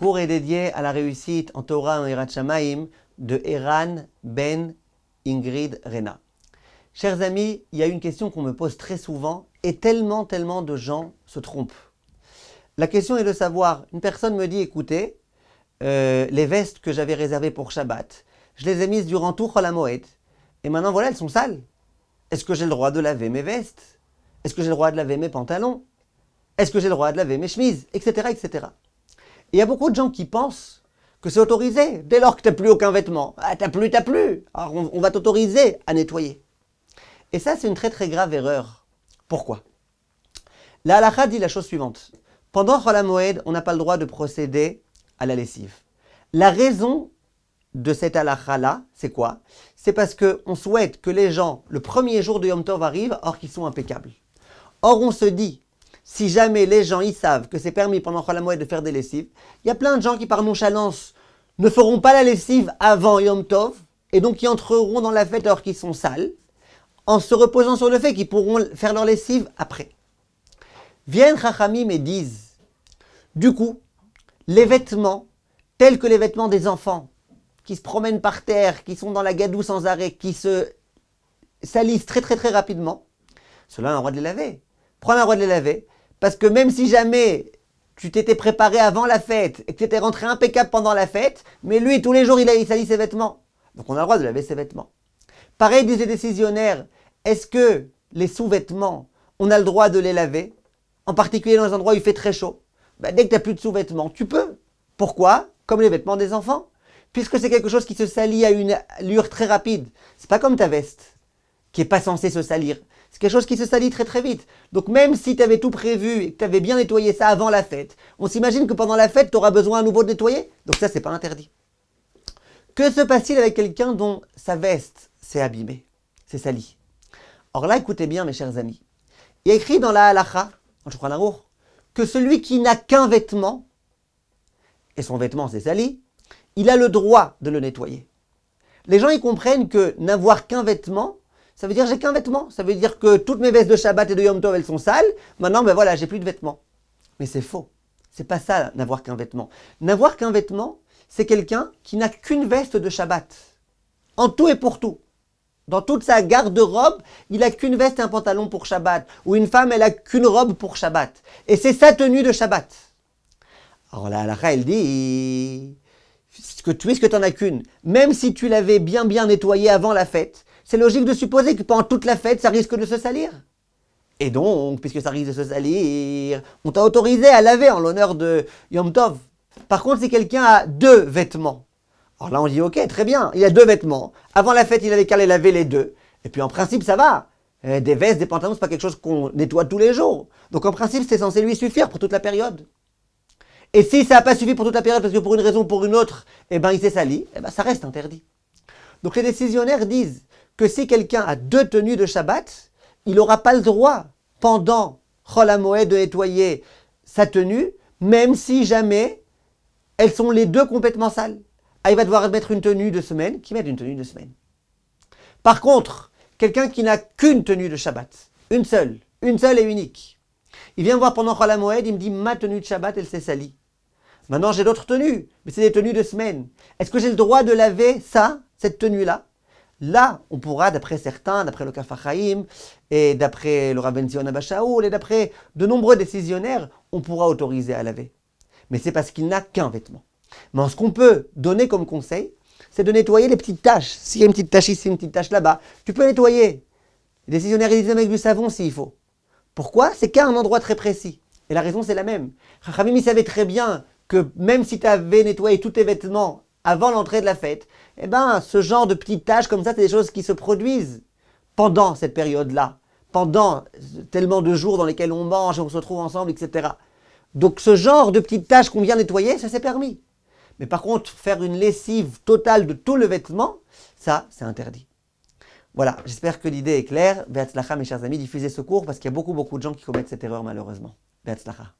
cours est dédié à la réussite en Torah et en Yirat Shamayim de Eran Ben Ingrid Rena. Chers amis, il y a une question qu'on me pose très souvent et tellement de gens se trompent. La question est de savoir, une personne me dit, écoutez, les vestes que j'avais réservées pour Shabbat, je les ai mises durant tout Chol HaMoed et maintenant voilà, elles sont sales. Est-ce que j'ai le droit de laver mes vestes? Est-ce que j'ai le droit de laver mes pantalons? Est-ce que j'ai le droit de laver mes chemises? Etc. etc. Et il y a beaucoup de gens qui pensent que c'est autorisé. Dès lors que tu n'as plus aucun vêtement, t'as plus. Alors on va t'autoriser à nettoyer. Et ça, c'est une très grave erreur. Pourquoi? La halakha dit la chose suivante. Pendant Chol HaMoed, on n'a pas le droit de procéder à la lessive. La raison de cette halakha-là, c'est quoi? C'est parce qu'on souhaite que les gens, le premier jour de Yom Tov arrive, or qu'ils sont impeccables. Or, on se dit, si jamais les gens ils savent que c'est permis pendant Chol HaMoed de faire des lessives, il y a plein de gens qui par nonchalance ne feront pas la lessive avant Yom Tov, et donc qui entreront dans la fête alors qu'ils sont sales, en se reposant sur le fait qu'ils pourront faire leur lessive après. Viennent Chachamim et disent, du coup, les vêtements, tels que les vêtements des enfants, qui se promènent par terre, qui sont dans la gadoue sans arrêt, qui se salissent très rapidement, cela a un droit de les laver. Prends un droit de les laver, parce que même si jamais tu t'étais préparé avant la fête et que tu étais rentré impeccable pendant la fête, mais lui, tous les jours, il salit ses vêtements. Donc on a le droit de laver ses vêtements. Pareil, disent les décisionnaires, est-ce que les sous-vêtements, on a le droit de les laver? En particulier dans les endroits où il fait très chaud. Dès que tu n'as plus de sous-vêtements, tu peux. Pourquoi? Comme les vêtements des enfants. Puisque c'est quelque chose qui se salit à une allure très rapide. C'est pas comme ta veste, qui n'est pas censée se salir. C'est quelque chose qui se salit très vite. Donc même si tu avais tout prévu et que tu avais bien nettoyé ça avant la fête, on s'imagine que pendant la fête, tu auras besoin à nouveau de nettoyer. Donc ça, c'est pas interdit. Que se passe-t-il avec quelqu'un dont sa veste s'est abîmée, s'est salie? Or là, écoutez bien mes chers amis. Il y a écrit dans la halakha, en Shulchan Aruch, que celui qui n'a qu'un vêtement, et son vêtement s'est sali, il a le droit de le nettoyer. Les gens, ils comprennent que n'avoir qu'un vêtement, ça veut dire j'ai qu'un vêtement. Ça veut dire que toutes mes vestes de Shabbat et de Yom Tov, elles sont sales. Maintenant, voilà, j'ai plus de vêtements. Mais c'est faux. C'est pas ça, n'avoir qu'un vêtement. N'avoir qu'un vêtement, c'est quelqu'un qui n'a qu'une veste de Shabbat. En tout et pour tout. Dans toute sa garde-robe, il n'a qu'une veste et un pantalon pour Shabbat. Ou une femme, elle n'a qu'une robe pour Shabbat. Et c'est sa tenue de Shabbat. Alors la halakha, elle dit que puisque tu n'en as qu'une, même si tu l'avais bien nettoyée avant la fête, c'est logique de supposer que pendant toute la fête, ça risque de se salir. Et donc, puisque ça risque de se salir, on t'a autorisé à laver en l'honneur de Yom Tov. Par contre, si quelqu'un a deux vêtements, alors là on dit ok, très bien, il a deux vêtements. Avant la fête, il avait qu'à les laver les deux. Et puis en principe, ça va. Des vestes, des pantalons, c'est pas quelque chose qu'on nettoie tous les jours. Donc en principe, c'est censé lui suffire pour toute la période. Et si ça n'a pas suffi pour toute la période, parce que pour une raison ou pour une autre, il s'est sali, ça reste interdit. Donc les décisionnaires disent que si quelqu'un a deux tenues de Shabbat, il n'aura pas le droit, pendant Chol HaMoed, de nettoyer sa tenue, même si jamais elles sont les deux complètement sales. Il va devoir mettre une tenue de semaine, qui met une tenue de semaine. Par contre, quelqu'un qui n'a qu'une tenue de Shabbat, une seule et unique, il vient me voir pendant Chol HaMoed, il me dit ma tenue de Shabbat, elle s'est salie. Maintenant j'ai d'autres tenues, mais c'est des tenues de semaine. Est-ce que j'ai le droit de laver cette tenue-là? Là, on pourra, d'après certains, d'après le Kaf HaChaim, et d'après le Rav Ben Zion Abba Shaul, et d'après de nombreux décisionnaires, on pourra autoriser à laver. Mais c'est parce qu'il n'a qu'un vêtement. Mais ce qu'on peut donner comme conseil, c'est de nettoyer les petites taches. S'il y a une petite tache ici, une petite tache là-bas, tu peux nettoyer. Les décisionnaires, ils disent avec du savon s'il faut. Pourquoi? C'est qu'à un endroit très précis. Et la raison, c'est la même. Chachamim, il savait très bien que même si tu avais nettoyé tous tes vêtements avant l'entrée de la fête, ce genre de petites taches comme ça, c'est des choses qui se produisent pendant cette période-là, pendant tellement de jours dans lesquels on mange et on se retrouve ensemble, etc. Donc ce genre de petites taches qu'on vient nettoyer, ça c'est permis. Mais par contre, faire une lessive totale de tout le vêtement, ça, c'est interdit. Voilà, j'espère que l'idée est claire. Be'atzlacha, mes chers amis, diffusez ce cours parce qu'il y a beaucoup de gens qui commettent cette erreur malheureusement. Be'atzlacha.